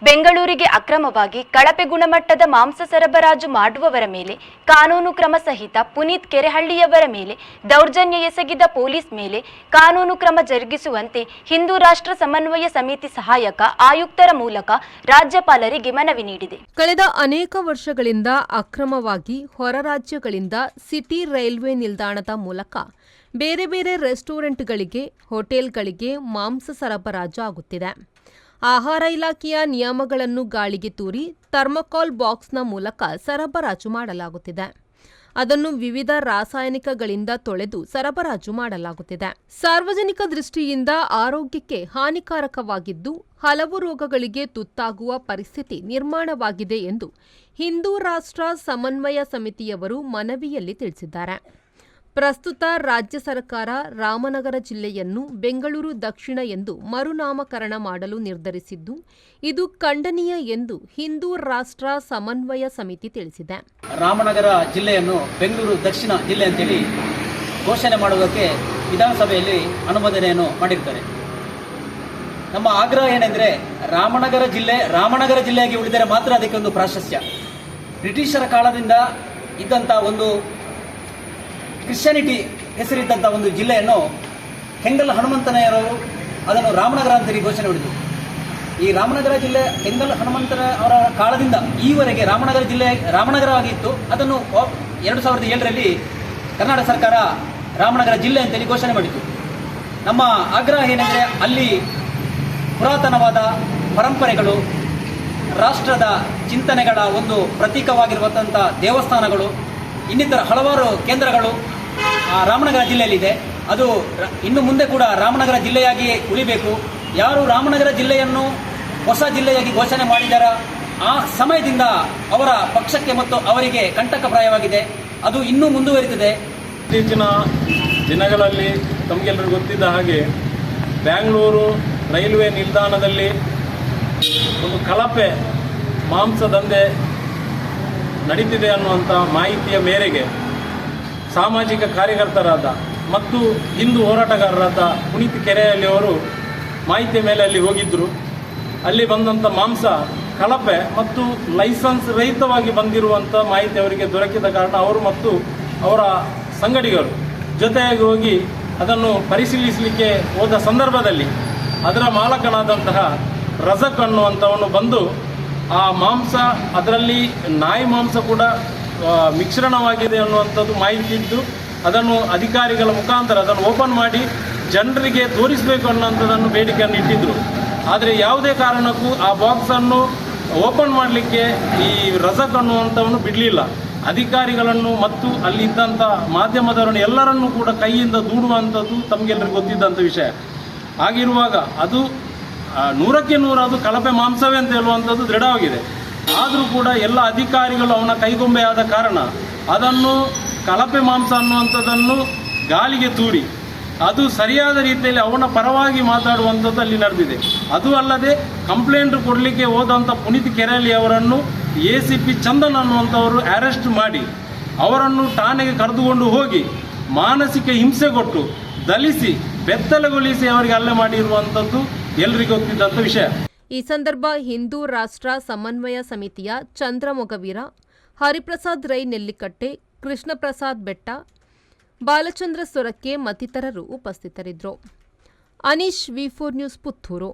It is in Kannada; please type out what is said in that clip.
ಬೆಂಗಳೂರಿಗೆ ಅಕ್ರಮವಾಗಿ ಕಳಪೆ ಗುಣಮಟ್ಟದ ಮಾಂಸ ಸರಬರಾಜು ಮಾಡುವವರ ಮೇಲೆ ಕಾನೂನು ಕ್ರಮ ಸಹಿತ ಪುನೀತ್ ಕೆರೆಹಳ್ಳಿಯವರ ಮೇಲೆ ದೌರ್ಜನ್ಯ ಎಸಗಿದ ಪೊಲೀಸ್ ಮೇಲೆ ಕಾನೂನು ಕ್ರಮ ಜರುಗಿಸುವಂತೆ ಹಿಂದೂ ರಾಷ್ಟ್ರ ಸಮನ್ವಯ ಸಮಿತಿ ಸಹಾಯಕ ಆಯುಕ್ತರ ಮೂಲಕ ರಾಜ್ಯಪಾಲರಿಗೆ ಮನವಿ ನೀಡಿದೆ. ಕಳೆದ ಅನೇಕ ವರ್ಷಗಳಿಂದ ಅಕ್ರಮವಾಗಿ ಹೊರ ರಾಜ್ಯಗಳಿಂದ ಸಿಟಿ ರೈಲ್ವೆ ನಿಲ್ದಾಣದ ಮೂಲಕ ಬೇರೆ ಬೇರೆ ರೆಸ್ಟೋರೆಂಟ್ಗಳಿಗೆ, ಹೋಟೆಲ್ಗಳಿಗೆ ಮಾಂಸ ಸರಬರಾಜು ಆಗುತ್ತಿದೆ. ಆಹಾರ ಇಲಾಖೆಯ ನಿಯಮಗಳನ್ನು ಗಾಳಿಗೆ ತೂರಿ ಥರ್ಮೋಕಾಲ್ ಬಾಕ್ಸ್ನ ಮೂಲಕ ಸರಬರಾಜು ಮಾಡಲಾಗುತ್ತಿದೆ. ಅದನ್ನು ವಿವಿಧ ರಾಸಾಯನಿಕಗಳಿಂದ ತೊಳೆದು ಸರಬರಾಜು ಮಾಡಲಾಗುತ್ತಿದೆ. ಸಾರ್ವಜನಿಕ ದೃಷ್ಟಿಯಿಂದ ಆರೋಗ್ಯಕ್ಕೆ ಹಾನಿಕಾರಕವಾಗಿದ್ದು ಹಲವು ರೋಗಗಳಿಗೆ ತುತ್ತಾಗುವ ಪರಿಸ್ಥಿತಿ ನಿರ್ಮಾಣವಾಗಿದೆ ಎಂದು ಹಿಂದೂ ರಾಷ್ಟ್ರ ಸಮನ್ವಯ ಸಮಿತಿಯವರು ಮನವಿಯಲ್ಲಿ ತಿಳಿಸಿದ್ದಾರೆ. ಪ್ರಸ್ತುತ ರಾಜ್ಯ ಸರ್ಕಾರ ರಾಮನಗರ ಜಿಲ್ಲೆಯನ್ನು ಬೆಂಗಳೂರು ದಕ್ಷಿಣ ಎಂದು ಮರುನಾಮಕರಣ ಮಾಡಲು ನಿರ್ಧರಿಸಿದ್ದು, ಇದು ಖಂಡನೀಯ ಎಂದು ಹಿಂದೂ ರಾಷ್ಟ್ರ ಸಮನ್ವಯ ಸಮಿತಿ ತಿಳಿಸಿದೆ. ರಾಮನಗರ ಜಿಲ್ಲೆಯನ್ನು ಬೆಂಗಳೂರು ದಕ್ಷಿಣ ಜಿಲ್ಲೆ ಅಂತೇಳಿ ಘೋಷಣೆ ಮಾಡುವುದಕ್ಕೆ ವಿಧಾನಸಭೆಯಲ್ಲಿ ಅನುಮೋದನೆಯನ್ನು ಮಾಡಿರ್ತಾರೆ. ನಮ್ಮ ಆಗ್ರಹ ಏನೆಂದರೆ ರಾಮನಗರ ಜಿಲ್ಲೆಯಾಗಿ ಉಳಿದರೆ ಮಾತ್ರ ಅದಕ್ಕೆ ಒಂದು ಪ್ರಾಶಸ್ತ್ಯ. ಬ್ರಿಟಿಷರ ಕಾಲದಿಂದ ಇದ್ದಂಥ ಒಂದು ಕ್ರಿಶ್ಚಿಯಾನಿಟಿ ಹೆಸರಿದ್ದಂಥ ಒಂದು ಜಿಲ್ಲೆಯನ್ನು ಕೆಂಗಲ್ ಹನುಮಂತನಯ್ಯರವರು ಅದನ್ನು ರಾಮನಗರ ಅಂತೇಳಿ ಘೋಷಣೆ ಮಾಡಿದರು. ಈ ರಾಮನಗರ ಜಿಲ್ಲೆ ಕೆಂಗಲ್ ಹನುಮಂತನ ಅವರ ಕಾಲದಿಂದ ಈವರೆಗೆ ರಾಮನಗರವಾಗಿತ್ತು. ಅದನ್ನು 2007ರಲ್ಲಿ ಕರ್ನಾಟಕ ಸರ್ಕಾರ ರಾಮನಗರ ಜಿಲ್ಲೆ ಅಂತೇಳಿ ಘೋಷಣೆ ಮಾಡಿತು. ನಮ್ಮ ಆಗ್ರಹ ಏನೆಂದರೆ ಅಲ್ಲಿ ಪುರಾತನವಾದ ಪರಂಪರೆಗಳು, ರಾಷ್ಟ್ರದ ಚಿಂತನೆಗಳ ಒಂದು ಪ್ರತೀಕವಾಗಿರುವಂಥ ದೇವಸ್ಥಾನಗಳು, ಇನ್ನಿತರ ಹಲವಾರು ಕೇಂದ್ರಗಳು ರಾಮನಗರ ಜಿಲ್ಲೆಯಲ್ಲಿದೆ. ಅದು ಇನ್ನು ಮುಂದೆ ಕೂಡ ರಾಮನಗರ ಜಿಲ್ಲೆಯಾಗಿಯೇ ಉಳಿಬೇಕು. ಯಾರು ರಾಮನಗರ ಜಿಲ್ಲೆಯನ್ನು ಹೊಸ ಜಿಲ್ಲೆಯಾಗಿ ಘೋಷಣೆ ಮಾಡಿದಾರ ಆ ಸಮಯದಿಂದ ಅವರ ಪಕ್ಷಕ್ಕೆ ಮತ್ತು ಅವರಿಗೆ ಕಂಟಕಪ್ರಾಯವಾಗಿದೆ. ಅದು ಇನ್ನೂ ಮುಂದುವರಿದಿದೆ. ಇತ್ತೀಚಿನ ದಿನಗಳಲ್ಲಿ ತಮಗೆಲ್ಲರಿಗೂ ಗೊತ್ತಿದ್ದ ಹಾಗೆ ಬ್ಯಾಂಗ್ಳೂರು ರೈಲ್ವೆ ನಿಲ್ದಾಣದಲ್ಲಿ ಒಂದು ಕಳಪೆ ಮಾಂಸ ದಂಧೆ ನಡೀತಿದೆ ಅನ್ನುವಂಥ ಮಾಹಿತಿಯ ಮೇರೆಗೆ ಸಾಮಾಜಿಕ ಕಾರ್ಯಕರ್ತರಾದ ಮತ್ತು ಹಿಂದೂ ಹೋರಾಟಗಾರರಾದ ಪುನೀತ್ ಕೆರೆಹಳ್ಳಿ ಅವರು ಮಾಹಿತಿಯ ಮೇಲೆ ಅಲ್ಲಿ ಹೋಗಿದ್ದರು. ಅಲ್ಲಿ ಬಂದಂಥ ಮಾಂಸ ಕಳಪೆ ಮತ್ತು ಲೈಸೆನ್ಸ್ ರಹಿತವಾಗಿ ಬಂದಿರುವಂಥ ಮಾಹಿತಿ ಅವರಿಗೆ ದೊರಕಿದ ಕಾರಣ ಅವರು ಮತ್ತು ಅವರ ಸಂಗಡಿಗರು ಜೊತೆಯಾಗಿ ಹೋಗಿ ಅದನ್ನು ಪರಿಶೀಲಿಸಲಿಕ್ಕೆ ಹೋದ ಸಂದರ್ಭದಲ್ಲಿ ಅದರ ಮಾಲಕನಾದಂತಹ ರಜಕ್ ಅನ್ನುವಂಥವನು ಬಂದು ಆ ಮಾಂಸ, ಅದರಲ್ಲಿ ನಾಯಿ ಮಾಂಸ ಕೂಡ ಮಿಶ್ರಣವಾಗಿದೆ ಅನ್ನುವಂಥದ್ದು ಮಾಹಿತಿ ಇದ್ದು ಅದನ್ನು ಅಧಿಕಾರಿಗಳ ಮುಖಾಂತರ ಅದನ್ನು ಓಪನ್ ಮಾಡಿ ಜನರಿಗೆ ತೋರಿಸಬೇಕು ಅನ್ನೋಂಥದ್ದನ್ನು ಬೇಡಿಕೆಯನ್ನು ಇಟ್ಟಿದ್ದರು. ಆದರೆ ಯಾವುದೇ ಕಾರಣಕ್ಕೂ ಆ ಬಾಕ್ಸನ್ನು ಓಪನ್ ಮಾಡಲಿಕ್ಕೆ ಈ ರಜಕ್ ಅನ್ನುವಂಥವನ್ನು ಬಿಡಲಿಲ್ಲ. ಅಧಿಕಾರಿಗಳನ್ನು ಮತ್ತು ಅಲ್ಲಿದ್ದಂಥ ಮಾಧ್ಯಮದವರನ್ನು ಎಲ್ಲರನ್ನೂ ಕೂಡ ಕೈಯಿಂದ ದೂಡುವಂಥದ್ದು ತಮಗೆಲ್ಲರಿಗೂ ಗೊತ್ತಿದ್ದಂಥ ವಿಷಯ. ಹಾಗಿರುವಾಗ ಅದು 100ಕ್ಕೆ 100 ಅದು ಕಳಪೆ ಮಾಂಸವೇ ಅಂತ ಹೇಳುವಂಥದ್ದು ದೃಢವಾಗಿದೆ. ಆದರೂ ಕೂಡ ಎಲ್ಲ ಅಧಿಕಾರಿಗಳು ಅವನ ಕೈಗೊಂಬೆಯಾದ ಕಾರಣ ಅದನ್ನು ಕಳಪೆ ಮಾಂಸ ಅನ್ನುವಂಥದ್ದನ್ನು ಗಾಳಿಗೆ ತೂರಿ ಅದು ಸರಿಯಾದ ರೀತಿಯಲ್ಲಿ ಅವನ ಪರವಾಗಿ ಮಾತಾಡುವಂಥದ್ದು ಅಲ್ಲಿ ನಡೆದಿದೆ. ಅದು ಅಲ್ಲದೆ ಕಂಪ್ಲೇಂಟ್ ಕೊಡಲಿಕ್ಕೆ ಹೋದಂಥ ಪುನೀತ್ ಕೆರೆಹಳ್ಳಿ ಅವರನ್ನು ACP ಚಂದನ್ ಅನ್ನುವಂಥವರು ಅರೆಸ್ಟ್ ಮಾಡಿ ಅವರನ್ನು ಠಾಣೆಗೆ ಕರೆದುಕೊಂಡು ಹೋಗಿ ಮಾನಸಿಕ ಹಿಂಸೆ ಕೊಟ್ಟು ದಲಿಸಿ ಬೆತ್ತಲೆಗೊಳಿಸಿ ಅವರಿಗೆ ಹಲ್ಲೆ ಮಾಡಿರುವಂಥದ್ದು ಎಲ್ಲರಿಗೂ ಗೊತ್ತಿದ್ದಂಥ ವಿಷಯ. ಈ ಸಂದರ್ಭ ಹಿಂದೂ ರಾಷ್ಟ್ರ ಸಮನ್ವಯ ಸಮಿತಿಯ ಚಂದ್ರಮೊಗವೀರ, ಹರಿಪ್ರಸಾದ್ ರೈ ನೆಲ್ಲಿಕಟ್ಟೆ, ಕೃಷ್ಣ ಪ್ರಸಾದ್ ಬೆಟ್ಟ, ಬಾಲಚಂದ್ರ ಸೊರಕೆ ಮತ್ತಿತರರು ಉಪಸ್ಥಿತರಿದ್ದರು. Anish, V4 news, Puttur.